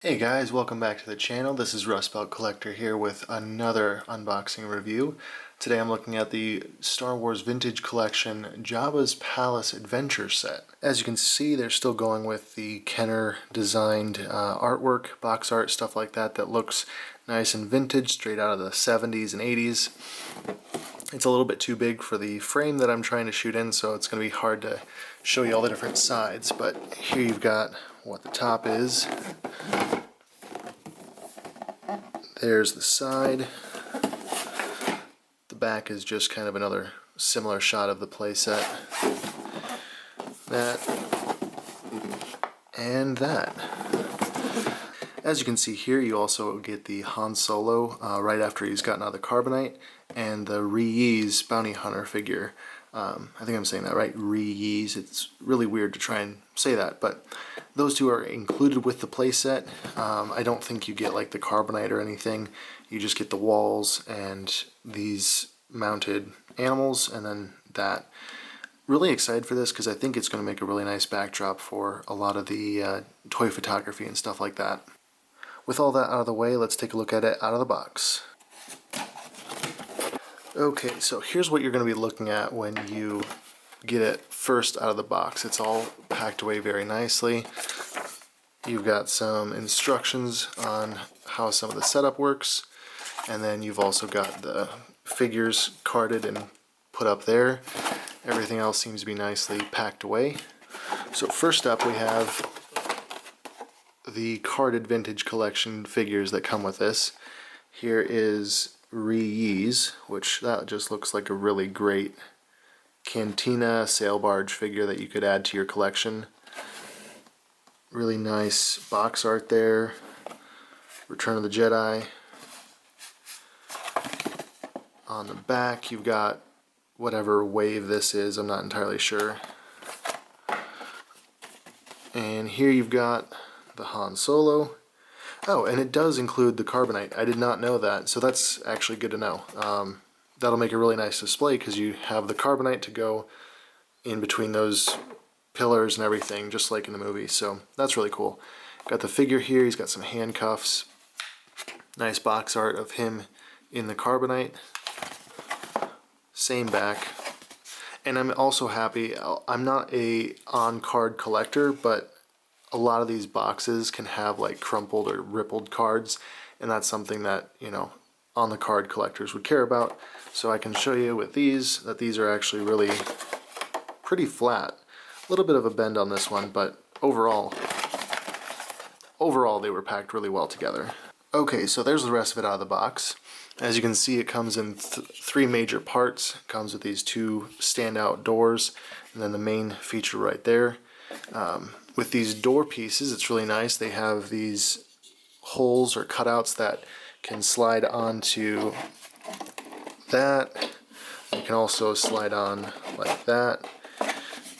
Hey guys, welcome back to the channel. This is Rust Belt Collector here with another unboxing review. Today I'm looking at the Star Wars Vintage Collection Jabba's Palace Adventure Set. As you can see, they're still going with the Kenner designed artwork, box art, stuff like that that looks nice and vintage, straight out of the 70s and 80s. It's a little bit too big for the frame that I'm trying to shoot in, so it's going to be hard to show you all the different sides, but here you've got what the top is. There's the side. The back is just kind of another similar shot of the playset. That and that. As you can see here, you also get the Han Solo right after he's gotten out of the carbonite, and the Ree-Yees bounty hunter figure. I think I'm saying that right, Ree-Yees. It's really weird to try and say that, but those two are included with the playset. I don't think you get like the carbonite or anything. You just get the walls and these mounted animals, and then that. Really excited for this because I think it's going to make a really nice backdrop for a lot of the toy photography and stuff like that. With all that out of the way, let's take a look at it out of the box. Okay, so here's what you're going to be looking at when you get it first out of the box. It's all packed away very nicely. You've got some instructions on how some of the setup works, and then you've also got the figures carded and put up there. Everything else seems to be nicely packed away. So first up we have the carded Vintage Collection figures that come with this. Here is Ree-Yees, which that just looks like a really great cantina sail barge figure that you could add to your collection. Really nice box art there. Return of the Jedi. On the back you've got whatever wave this is, I'm not entirely sure. And here you've got the Han Solo. Oh, and it does include the carbonite. I did not know that, so that's actually good to know. That'll make a really nice display because you have the carbonite to go in between those pillars and everything, just like in the movie, so that's really cool. Got the figure here, he's got some handcuffs. Nice box art of him in the carbonite. Same back. And I'm also happy, I'm not a on-card collector, but a lot of these boxes can have like crumpled or rippled cards, and that's something that, you know, on the card collectors would care about. So I can show you with these that these are actually really pretty flat. A little bit of a bend on this one, but overall they were packed really well together. Okay, so there's the rest of it out of the box. As you can see, it comes in three major parts. It comes with these two standout doors, and then the main feature right there. With these door pieces, it's really nice. They have these holes or cutouts that can slide onto that. You can also slide on like that,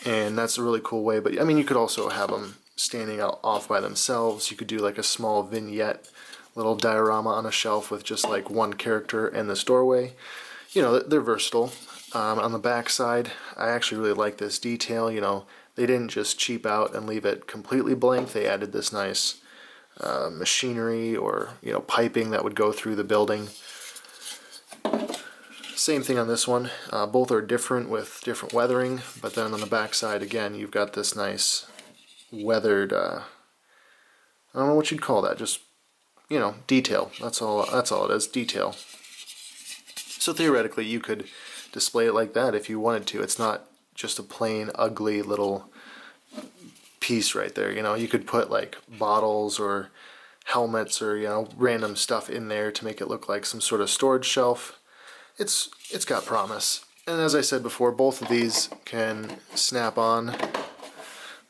and that's a really cool way. But I mean, you could also have them standing out off by themselves. You could do like a small vignette, little diorama on a shelf with just like one character and this doorway. You know, they're versatile. On the back side, I actually really like this detail. You know, they didn't just cheap out and leave it completely blank. They added this nice machinery or, you know, piping that would go through the building. Same thing on this one. Both are different with different weathering, but then on the back side again you've got this nice weathered, I don't know what you'd call that, just, you know, detail. That's all it is, detail. So theoretically you could display it like that if you wanted to. It's not just a plain ugly little piece right there. You know, you could put like bottles or helmets or, you know, random stuff in there to make it look like some sort of storage shelf. It's got promise. And as I said before, both of these can snap on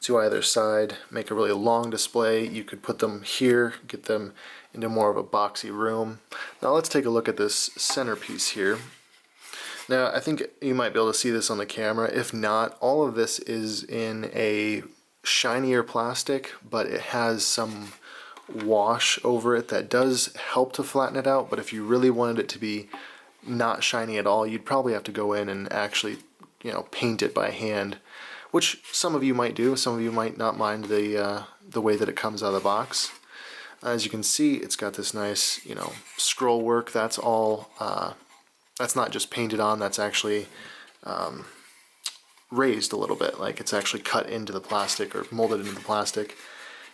to either side, make a really long display. You could put them here, get them into more of a boxy room. Now let's take a look at this centerpiece here. Now, I think you might be able to see this on the camera. If not, all of this is in a shinier plastic, but it has some wash over it that does help to flatten it out. But if you really wanted it to be not shiny at all, you'd probably have to go in and actually, you know, paint it by hand, which some of you might do. Some of you might not mind the way that it comes out of the box. As you can see, it's got this nice, scroll work. That's all, that's not just painted on, that's actually raised a little bit, like it's actually cut into the plastic or molded into the plastic.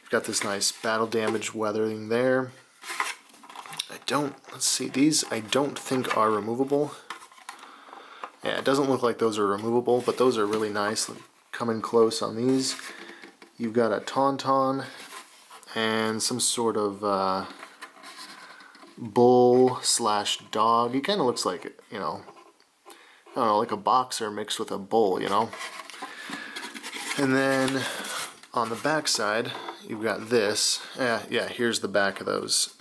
You've got this nice battle damage weathering there. Let's see, these I don't think are removable. Yeah, it doesn't look like those are removable, but those are really nice. Coming close on these, you've got a tauntaun and some sort of bull slash dog. He kind of looks like, I don't know, like a boxer mixed with a bull, And then on the back side, you've got this. Yeah, here's the back of those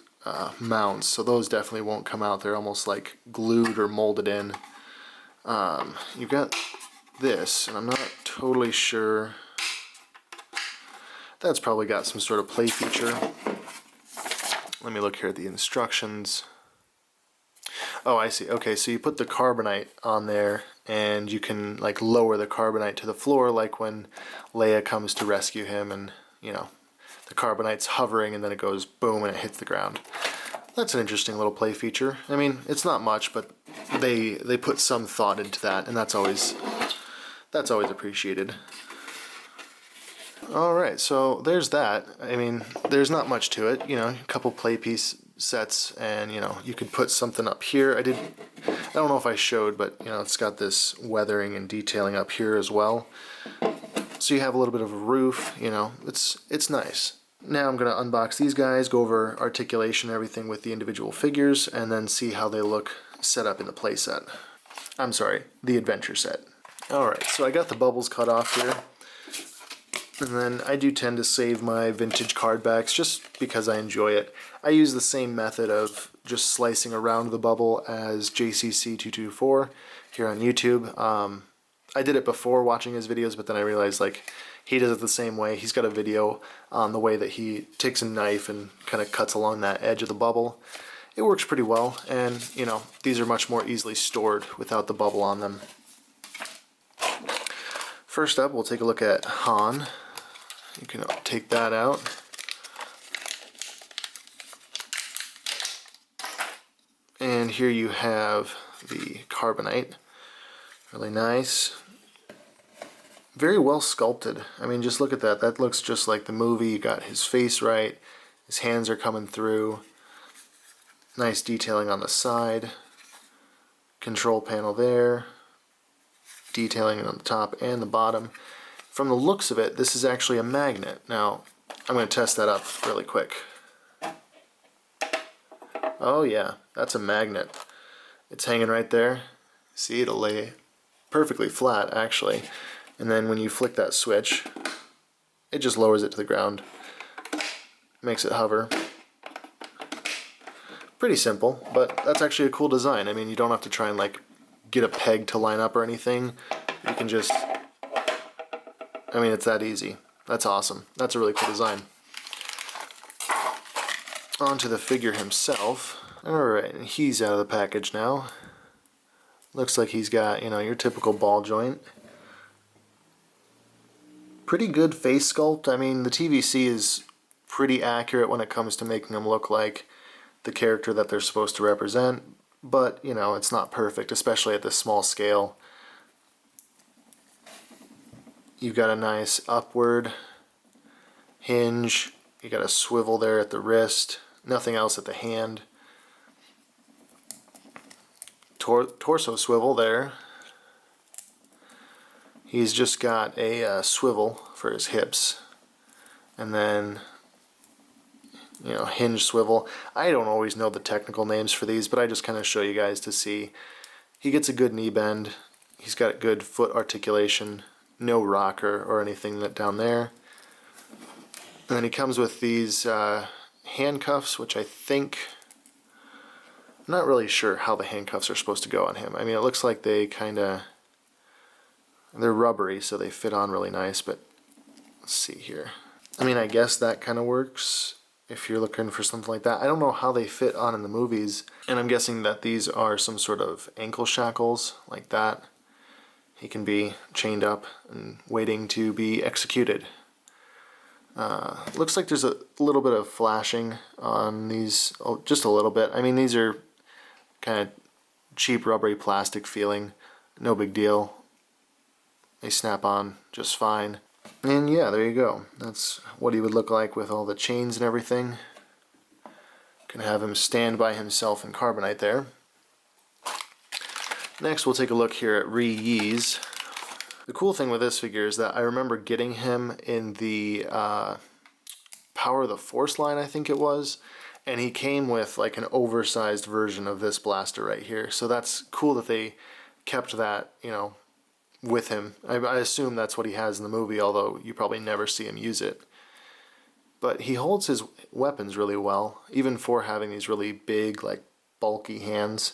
mounts. So those definitely won't come out. They're almost like glued or molded in. You've got this, and I'm not totally sure. That's probably got some sort of play feature. Let me look here at the instructions. Oh, I see. Okay, so you put the carbonite on there, and you can like lower the carbonite to the floor, like when Leia comes to rescue him, and the carbonite's hovering, and then it goes boom, and it hits the ground. That's an interesting little play feature. I mean, it's not much, but they put some thought into that, and that's always appreciated. All right, so there's that. I mean, there's not much to it. A couple play piece sets, and you could put something up here. I don't know if I showed, but it's got this weathering and detailing up here as well. So you have a little bit of a roof. It's nice. Now I'm going to unbox these guys, go over articulation and everything with the individual figures, and then see how they look set up in the play set. I'm sorry, the adventure set. Alright, so I got the bubbles cut off here. And then I do tend to save my vintage card backs just because I enjoy it. I use the same method of just slicing around the bubble as JCC224 here on YouTube. I did it before watching his videos, but then I realized he does it the same way. He's got a video on the way that he takes a knife and kind of cuts along that edge of the bubble. It works pretty well, and these are much more easily stored without the bubble on them. First up, we'll take a look at Han. You can take that out. And here you have the carbonite. Really nice. Very well sculpted. I mean, just look at that. That looks just like the movie. You got his face right. His hands are coming through. Nice detailing on the side. Control panel there. Detailing on the top and the bottom. From the looks of it, this is actually a magnet. Now, I'm going to test that up really quick. Oh yeah, that's a magnet. It's hanging right there. See, it'll lay perfectly flat, actually. And then when you flick that switch, it just lowers it to the ground. Makes it hover. Pretty simple, but that's actually a cool design. I mean, you don't have to try and get a peg to line up or anything. You can just... I mean, it's that easy. That's awesome. That's a really cool design. On to the figure himself. Alright, he's out of the package now. Looks like he's got, your typical ball joint. Pretty good face sculpt. I mean, the TVC is pretty accurate when it comes to making them look like the character that they're supposed to represent. But, it's not perfect, especially at this small scale. You've got a nice upward hinge. You got a swivel there at the wrist. Nothing else at the hand. Torso swivel there. He's just got a swivel for his hips. And then, hinge swivel. I don't always know the technical names for these, but I just kind of show you guys to see. He gets a good knee bend. He's got good foot articulation. No rocker or anything down there. And then he comes with these handcuffs, which I think... I'm not really sure how the handcuffs are supposed to go on him. I mean, it looks like they they're rubbery, so they fit on really nice, but let's see here. I mean, I guess that kind of works if you're looking for something like that. I don't know how they fit on in the movies, and I'm guessing that these are some sort of ankle shackles, like that. He can be chained up and waiting to be executed. Looks like there's a little bit of flashing on these, oh, just a little bit. I mean, these are kind of cheap rubbery plastic feeling, no big deal. They snap on just fine. And yeah, there you go. That's what he would look like with all the chains and everything. Can have him stand by himself in carbonite there. Next, we'll take a look here at Ree Yee's. The cool thing with this figure is that I remember getting him in the Power of the Force line, I think it was, and he came with like an oversized version of this blaster right here. So that's cool that they kept that, you know, with him. I assume that's what he has in the movie, although you probably never see him use it. But he holds his weapons really well, even for having these really big, like, bulky hands.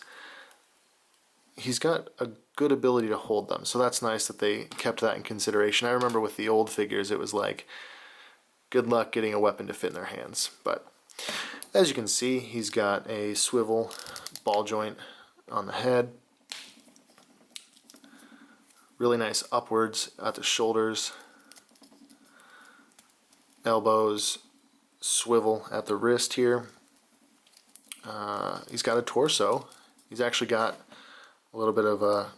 He's got a good ability to hold them, so that's nice that they kept that in consideration. I remember with the old figures, it was like, good luck getting a weapon to fit in their hands. But as you can see, he's got a swivel ball joint on the head. Really nice upwards at the shoulders. Elbows, swivel at the wrist here. He's got a torso. He's actually got a little bit of a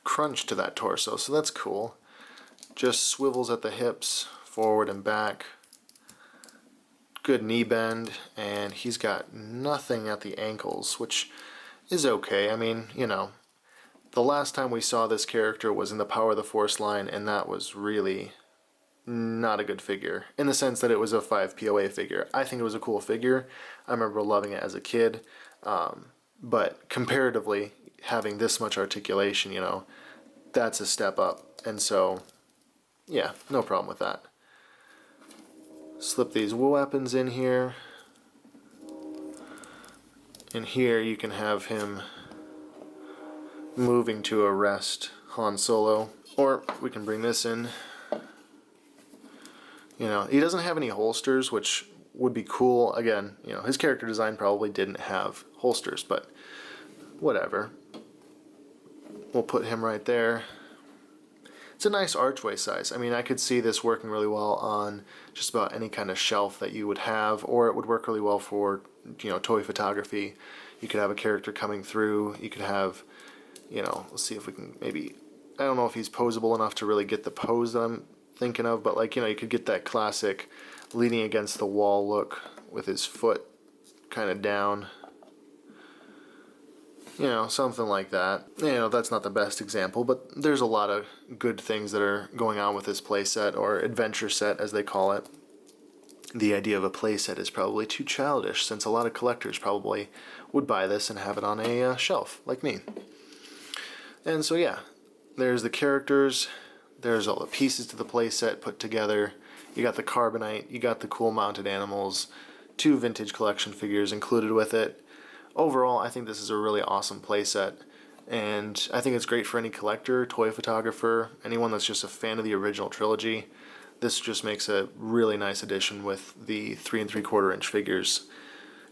crunch to that torso, so that's cool. Just swivels at the hips, forward and back. Good knee bend, and he's got nothing at the ankles, which is okay. I mean, you know, the last time we saw this character was in the Power of the Force line, and that was really not a good figure, in the sense that it was a 5 POA figure. I think it was a cool figure. I remember loving it as a kid, but comparatively, having this much articulation, you know, that's a step up. And so, yeah, no problem with that. Slip these weapons in here. And here you can have him moving to arrest Han Solo. Or we can bring this in. You know, he doesn't have any holsters, which would be cool. Again, you know, his character design probably didn't have holsters, but whatever. We'll put him right there. It's a nice archway size. I mean, I could see this working really well on just about any kind of shelf that you would have, or it would work really well for, you know, toy photography. You could have a character coming through. You could have, you know, let's see if we can maybe, I don't know if he's posable enough to really get the pose that I'm thinking of, but like, you know, you could get that classic leaning against the wall look with his foot kind of down. You know, something like that. You know, that's not the best example, but there's a lot of good things that are going on with this playset, or adventure set as they call it. The idea of a playset is probably too childish, since a lot of collectors probably would buy this and have it on a shelf, like me. And so yeah, there's the characters, there's all the pieces to the playset put together. You got the carbonite, you got the cool mounted animals, 2 vintage collection figures included with it. Overall, I think this is a really awesome playset, and I think it's great for any collector, toy photographer, anyone that's just a fan of the original trilogy. This just makes a really nice addition with the 3 3/4 inch figures.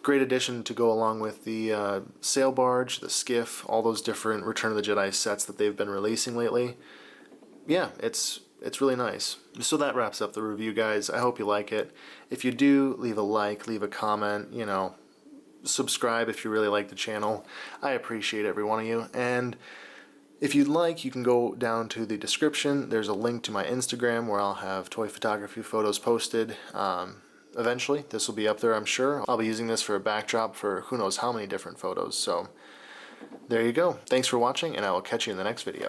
Great addition to go along with the sail barge, the skiff, all those different Return of the Jedi sets that they've been releasing lately. Yeah, it's really nice. So that wraps up the review, guys. I hope you like it. If you do, leave a like, leave a comment, you know, subscribe if you really like the channel. I appreciate every one of you. And if you'd like, you can go down to the description. There's a link to my Instagram where I'll have toy photography photos posted. Eventually, this will be up there, I'm sure. I'll be using this for a backdrop for who knows how many different photos. So there you go. Thanks for watching, and I will catch you in the next video.